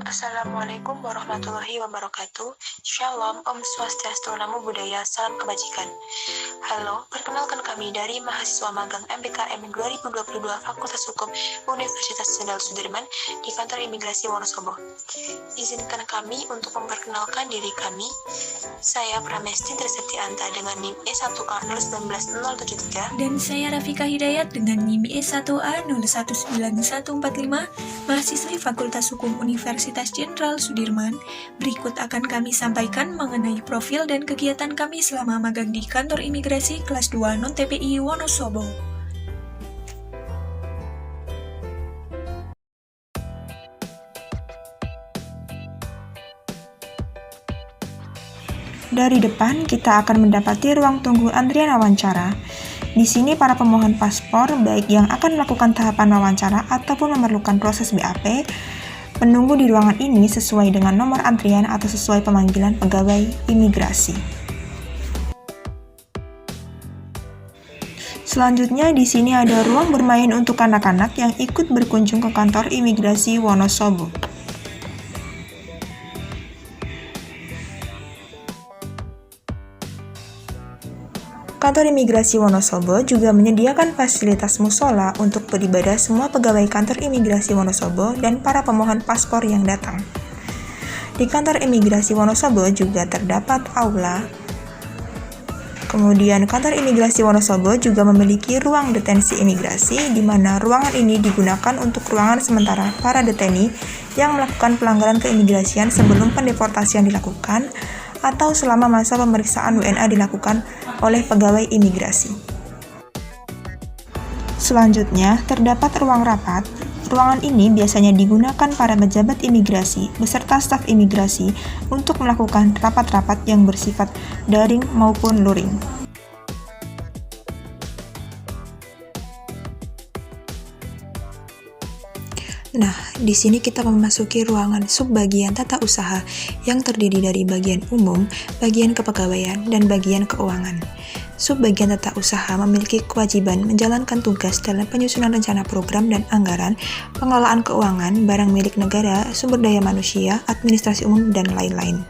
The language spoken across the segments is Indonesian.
Assalamualaikum warahmatullahi wabarakatuh. Shalom, Om Swastiastu, Namo Buddhaya, Salam Kebajikan. Halo, perkenalkan kami dari mahasiswa magang MBKM 2022 Fakultas Hukum Universitas Jenderal Sudirman di Kantor Imigrasi Wonosobo. Izinkan kami untuk memperkenalkan diri kami. Saya Pramesti Triseptianta dengan NIM E1A019073. Dan saya Rafika Hidayat dengan NIM E1A019145, mahasiswi Fakultas Hukum Universitas Jenderal Sudirman. Berikut akan kami sampaikan mengenai profil dan kegiatan kami selama magang di Kantor Imigrasi kelas 2 non-TPI Wonosobo. Dari depan, kita akan mendapati ruang tunggu antrian wawancara. Di sini para pemohon paspor, baik yang akan melakukan tahapan wawancara ataupun memerlukan proses BAP, menunggu di ruangan ini sesuai dengan nomor antrian atau sesuai pemanggilan pegawai imigrasi. Selanjutnya, di sini ada ruang bermain untuk anak-anak yang ikut berkunjung ke kantor imigrasi Wonosobo. Kantor Imigrasi Wonosobo juga menyediakan fasilitas musola untuk beribadah semua pegawai kantor imigrasi Wonosobo dan para pemohon paspor yang datang. Di kantor imigrasi Wonosobo juga terdapat aula. Kemudian kantor imigrasi Wonosobo juga memiliki ruang detensi imigrasi, di mana ruangan ini digunakan untuk ruangan sementara para deteni yang melakukan pelanggaran keimigrasian sebelum pendeportasian dilakukan atau selama masa pemeriksaan WNA dilakukan oleh pegawai imigrasi. Selanjutnya, terdapat ruang rapat. Ruangan ini biasanya digunakan para pejabat imigrasi beserta staf imigrasi untuk melakukan rapat-rapat yang bersifat daring maupun luring. Nah, di sini kita memasuki ruangan subbagian tata usaha yang terdiri dari bagian umum, bagian kepegawaian, dan bagian keuangan. Subbagian tata usaha memiliki kewajiban menjalankan tugas dalam penyusunan rencana program dan anggaran, pengelolaan keuangan, barang milik negara, sumber daya manusia, administrasi umum, dan lain-lain.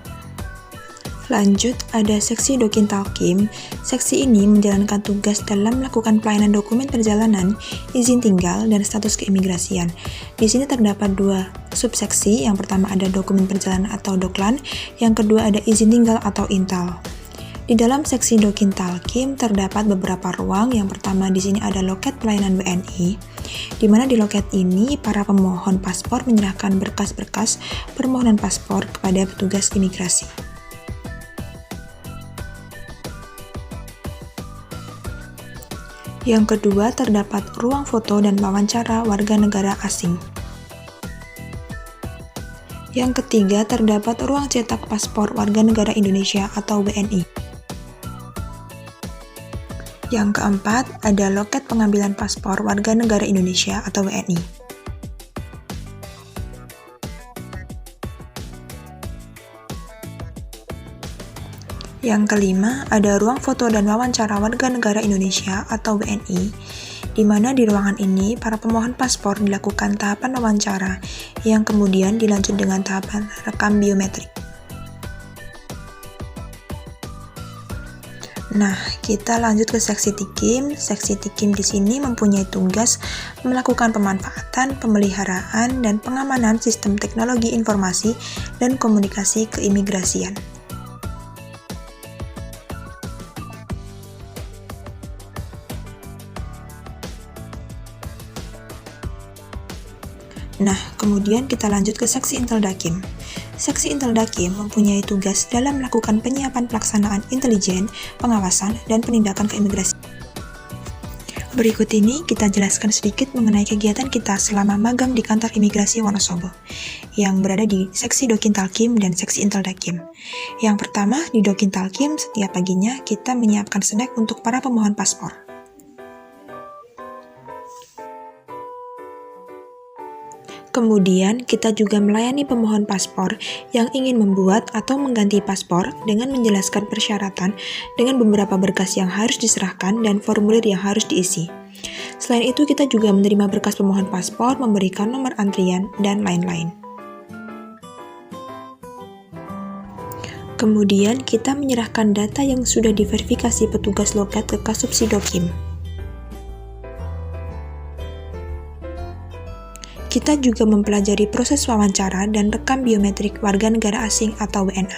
Lanjut, ada seksi Dokintalkim. Seksi ini menjalankan tugas dalam melakukan pelayanan dokumen perjalanan, izin tinggal, dan status keimigrasian. Di sini terdapat dua subseksi. Yang pertama ada dokumen perjalanan atau Doklan, yang kedua ada izin tinggal atau Intal. Di dalam seksi Dokintalkim terdapat beberapa ruang. Yang pertama di sini ada loket pelayanan WNI, di mana di loket ini para pemohon paspor menyerahkan berkas-berkas permohonan paspor kepada petugas imigrasi. Yang kedua, terdapat ruang foto dan wawancara warga negara asing. Yang ketiga, terdapat ruang cetak paspor warga negara Indonesia atau WNI. Yang keempat, ada loket pengambilan paspor warga negara Indonesia atau WNI. Yang kelima, ada ruang foto dan wawancara warga negara Indonesia atau WNI, di mana di ruangan ini para pemohon paspor dilakukan tahapan wawancara yang kemudian dilanjut dengan tahapan rekam biometrik. Nah, kita lanjut ke seksi Tikim. Seksi Tikim di sini mempunyai tugas melakukan pemanfaatan, pemeliharaan, dan pengamanan sistem teknologi informasi dan komunikasi keimigrasian. Nah, kemudian kita lanjut ke Seksi Inteldakim. Seksi Inteldakim mempunyai tugas dalam melakukan penyiapan pelaksanaan intelijen, pengawasan, dan penindakan keimigrasian. Berikut ini kita jelaskan sedikit mengenai kegiatan kita selama magang di kantor imigrasi Wonosobo, yang berada di Seksi Dokintalkim dan Seksi Inteldakim. Yang pertama, di Dokintalkim setiap paginya kita menyiapkan snack untuk para pemohon paspor. Kemudian, kita juga melayani pemohon paspor yang ingin membuat atau mengganti paspor dengan menjelaskan persyaratan dengan beberapa berkas yang harus diserahkan dan formulir yang harus diisi. Selain itu, kita juga menerima berkas pemohon paspor, memberikan nomor antrian, dan lain-lain. Kemudian, kita menyerahkan data yang sudah diverifikasi petugas loket ke Kasubsidokim. Kita juga mempelajari proses wawancara dan rekam biometrik warga negara asing atau WNA.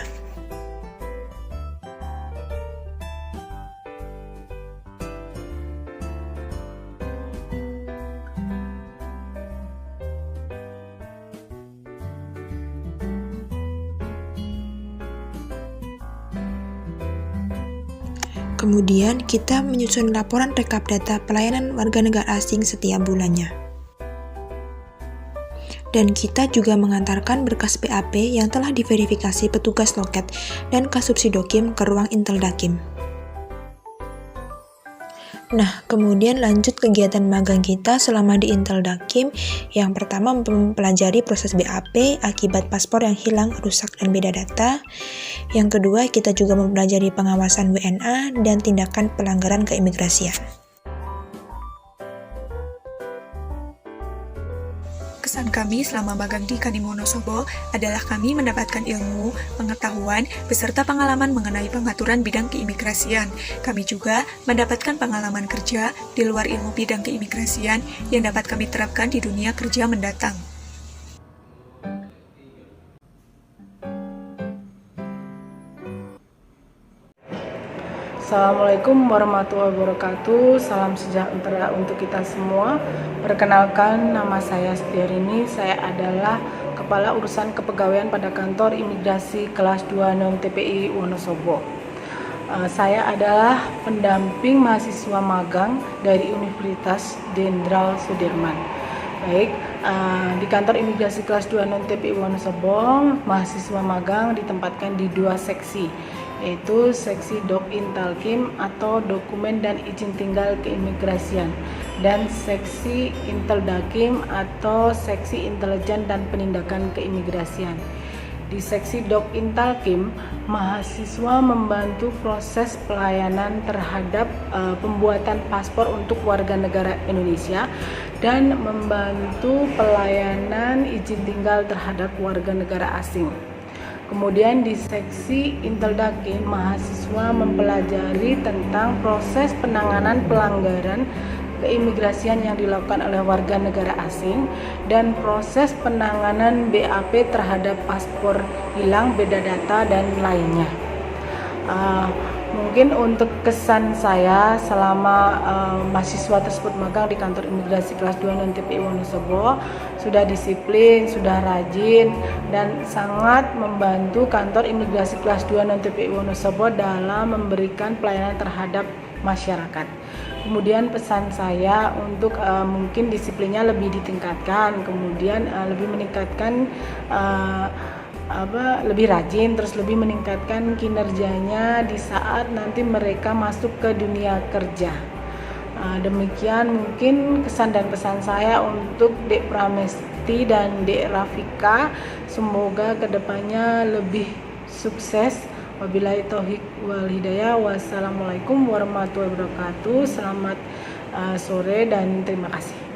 Kemudian, kita menyusun laporan rekap data pelayanan warga negara asing setiap bulannya. Dan kita juga mengantarkan berkas BAP yang telah diverifikasi petugas loket dan Kasubsidokim ke ruang Inteldakim. Nah, kemudian lanjut kegiatan magang kita selama di Inteldakim. Yang pertama, mempelajari proses BAP akibat paspor yang hilang, rusak, dan beda data. Yang kedua, kita juga mempelajari pengawasan WNA dan tindakan pelanggaran keimigrasian. Kesan kami selama magang di Kanwil Wonosobo adalah kami mendapatkan ilmu, pengetahuan, beserta pengalaman mengenai pengaturan bidang keimigrasian. Kami juga mendapatkan pengalaman kerja di luar ilmu bidang keimigrasian yang dapat kami terapkan di dunia kerja mendatang. Assalamualaikum warahmatullahi wabarakatuh. Salam sejahtera untuk kita semua. Perkenalkan, nama saya Setiarini. Saya adalah Kepala Urusan Kepegawaian pada Kantor Imigrasi Kelas 2 Non-TPI Wonosobo. Saya adalah pendamping mahasiswa magang dari Universitas Jenderal Sudirman. Baik, di Kantor Imigrasi Kelas 2 Non-TPI Wonosobo, mahasiswa magang ditempatkan di 2 seksi, yaitu Seksi Dokintalkim atau Dokumen dan Izin Tinggal Keimigrasian, dan Seksi Inteldakim atau Seksi Intelijen dan Penindakan Keimigrasian. Di Seksi Dokintalkim, mahasiswa membantu proses pelayanan terhadap pembuatan paspor untuk warga negara Indonesia dan membantu pelayanan izin tinggal terhadap warga negara asing. Kemudian di Seksi Inteldakim, mahasiswa mempelajari tentang proses penanganan pelanggaran keimigrasian yang dilakukan oleh warga negara asing dan proses penanganan BAP terhadap paspor hilang, beda data, dan lainnya. Mungkin untuk kesan saya selama mahasiswa tersebut magang di Kantor Imigrasi Kelas 2 Non-TPI Wonosobo, sudah disiplin, sudah rajin, dan sangat membantu Kantor Imigrasi Kelas 2 Non-TPI Wonosobo dalam memberikan pelayanan terhadap masyarakat. Kemudian pesan saya untuk mungkin disiplinnya lebih ditingkatkan, kemudian lebih meningkatkan lebih rajin, terus lebih meningkatkan kinerjanya di saat nanti mereka masuk ke dunia kerja. Demikian mungkin kesan dan pesan saya untuk Dek Pramesti dan Dek Rafika. Semoga kedepannya lebih sukses. Wabillahi taufiq wal hidayah. Wassalamualaikum warahmatullahi wabarakatuh. Selamat sore dan terima kasih.